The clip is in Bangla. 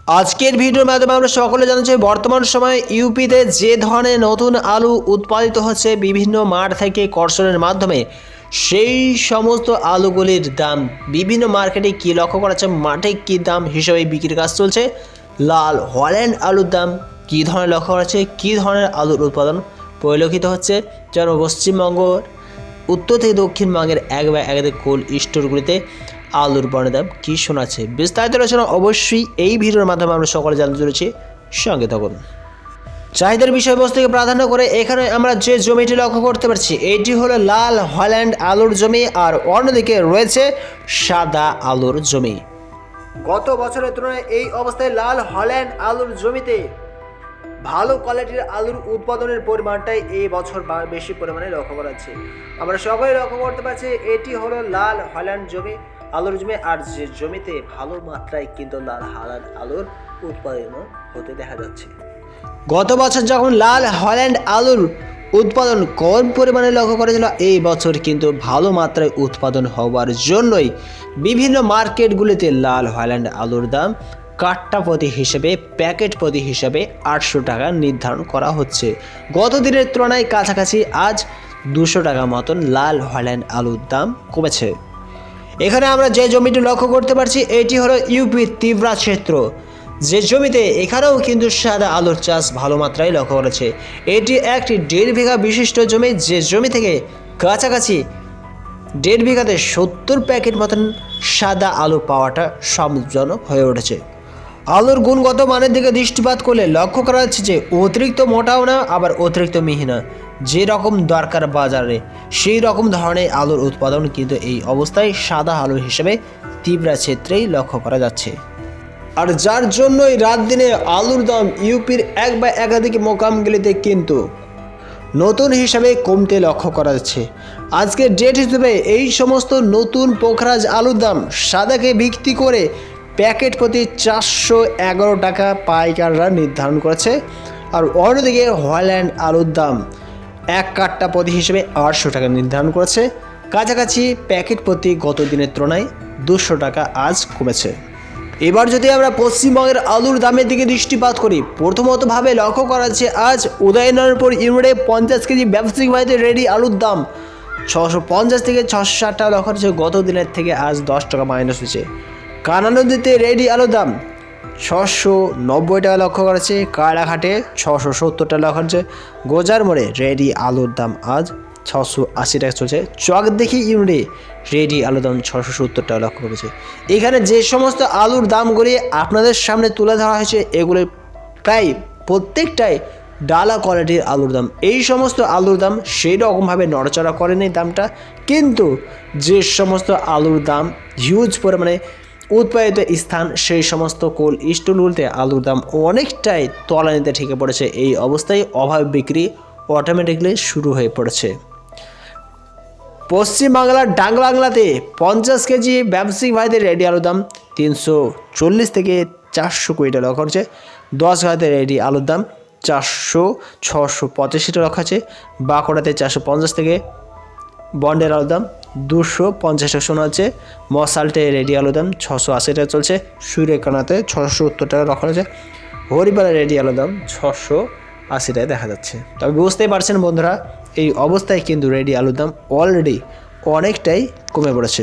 আজকের ভিডিওর মাধ্যমে আমরা সকলে জানছি বর্তমান সময়ে ইউপিতে যে ধরনের নতুন আলু উৎপাদিত হচ্ছে বিভিন্ন মাঠ থেকে কর্ষণের মাধ্যমে সেই সমস্ত আলুগুলির দাম বিভিন্ন মার্কেটে কী লক্ষ্য করা যাচ্ছে, মাঠে কী দাম হিসেবে বিক্রির কাজ চলছে, লাল হল্যান্ড আলুর দাম কী ধরনের লক্ষ্য করা যাচ্ছে, কী ধরনের আলুর উৎপাদন পরিলক্ষিত হচ্ছে, যেন পশ্চিমবঙ্গ উত্তর থেকে দক্ষিণবঙ্গের এক বা একাধিক কোল্ড স্টোরগুলিতে আলুর বর্ণের দাম কী শোনাচ্ছে, বিস্তারিত আলোচনা অবশ্যই এই ভিডিওর মাধ্যমে আমরা সকলে জানতে চলেছি। সঙ্গে থাকুন। চাহিদার বিষয়বস্তুকে প্রাধান্য করে এখানে আমরা যে জমিটি লক্ষ্য করতে পারছি এটি হলো লাল হল্যান্ড আলুর জমি, আর অন্যদিকে রয়েছে সাদা আলুর জমি। গত বছরের তুলনায় এই অবস্থায় লাল হল্যান্ড আলুর জমিতে ভালো কোয়ালিটির আলুর উৎপাদনের পরিমাণটাই এই বছর বেশি পরিমাণে লক্ষ্য করা যাচ্ছে। আমরা সকলে লক্ষ্য করতে পারছি এটি হলো লাল হল্যান্ড জমি আলুর জমি, আর যে জমিতে ভালো মাত্রায় কিন্তু লাল হল্যান্ড আলুর উৎপাদন হতে দেখা যাচ্ছে। গত বছর যখন লাল হল্যান্ড আলুর উৎপাদন কম পরিমাণে লক্ষ্য করেছিল, এই বছর কিন্তু ভালো মাত্রায় উৎপাদন হওয়ার জন্যই বিভিন্ন মার্কেটগুলিতে লাল হল্যান্ড আলুর দাম কাঠটা প্রতি হিসেবে প্যাকেট প্রতি হিসেবে 800 টাকা নির্ধারণ করা হচ্ছে। গত দিনের তুলনায় কাছাকাছি আজ 200 টাকা মতন লাল হল্যান্ড আলুর দাম কমেছে। এখানে আমরা যে জমিটি লক্ষ্য করতে পারছি এটি হলো ইউপির তীব্রা ক্ষেত্র, যে জমিতে এখানেও কিন্তু সাদা আলুর চাষ ভালো মাত্রায় লক্ষ্য করেছে। এটি একটি 1.5 বিঘা বিশিষ্ট জমি, যে জমি থেকে কাছাকাছি 1.5 বিঘাতে 70 প্যাকেট মতন সাদা আলু পাওয়াটা সম্মানজনক হয়ে উঠেছে। আলুর গুণগত মানের দিকে দৃষ্টিপাত করলে লক্ষ্য করা যাচ্ছে যে অতিরিক্ত মোটাও না, আবার অতিরিক্ত মিহি না, যে রকম দরকার বাজারে সেই রকম ধরনের আলুর উৎপাদন কিন্তু এই অবস্থায় সাদা আলু হিসেবে তীব্রা ক্ষেত্রেই লক্ষ্য করা যাচ্ছে। আর যার জন্যই রাত দিনে আলুর দাম ইউপির এক বা একাধিক মোকামগুলিতে কিন্তু নতুন হিসাবে কমতে লক্ষ্য করা যাচ্ছে। আজকের ডেট হিসেবে এই সমস্ত নতুন পোখরাজ আলুর দাম সাদাকে ভিত্তি করে প্যাকেট প্রতি 411 টাকা পাইকাররা নির্ধারণ করেছে, আর অন্যদিকে হল্যান্ড আলুর দাম এক কাঠটা প্রতি হিসেবে 800 টাকা নির্ধারণ করেছে। কাছাকাছি প্যাকেট প্রতি গত দিনের তুলনায় 200 টাকা আজ কমেছে। এবার যদি আমরা পশ্চিমবঙ্গের আলুর দামের দিকে দৃষ্টিপাত করি, প্রথমতভাবে লক্ষ্য করা যাচ্ছে আজ উদয়নপুর ইউনিটে 50 কেজি ব্যবসায়িক বাড়িতে রেডি আলুর দাম 650 থেকে 660 টাকা লক্ষ্য হচ্ছে। গত দিনের থেকে আজ 10 টাকা মাইনাস হয়েছে। কানা নদীতে রেডি আলুর দাম 690 টাকা লক্ষ্য করেছে। কারাঘাটে 670 টাকা লক্ষ্য হচ্ছে। গোজার মোড়ে রেডি আলুর দাম আজ 680 টাকা চলছে। চকদিঘি ইউনিটে রেডি আলুর দাম 670 টাকা লক্ষ্য করেছে। এখানে যে সমস্ত আলুর দামগুলি আপনাদের সামনে তুলে ধরা হয়েছে এগুলি প্রায় প্রত্যেকটাই ডালা কোয়ালিটির আলুর দাম। এই সমস্ত আলুর দাম সেই রকমভাবে নড়াচড়া করেনি দামটা, কিন্তু যে সমস্ত আলুর দাম হিউজ পরিমাণে উৎপাদিত স্থান সেই সমস্ত কোল্ড স্টোরগুলিতে আলুর দাম অনেকটাই তলানিতে ঠেকে পড়েছে। এই অবস্থায় অভাব বিক্রি অটোমেটিকলি শুরু হয়ে পড়েছে। পশ্চিমবাংলার ডাংবাংলাতে 50 কেজি ব্যবসায়িক ভাইদের রেডি আলুর দাম 340 থেকে 420 টাকা লক্ষ্য হচ্ছে। 10 ঘাতে রেডি আলুর দাম 685 টাকা লক্ষ্য আছে। বাঁকুড়াতে 450 থেকে বন্ডের আলুর দাম 250 টাকা শোনা হচ্ছে। মশালটে রেডি আলুর দাম 680 টাকা চলছে। সুরেখানাতে 670 টাকা লক্ষ্য আছে। হরিপাড়া রেডি আলুর দাম 680 টাকা দেখা যাচ্ছে। তবে বুঝতেই পারছেন বন্ধুরা, এই অবস্থায় কিন্তু রেডি আলুর দাম অলরেডি অনেকটাই কমে পড়েছে।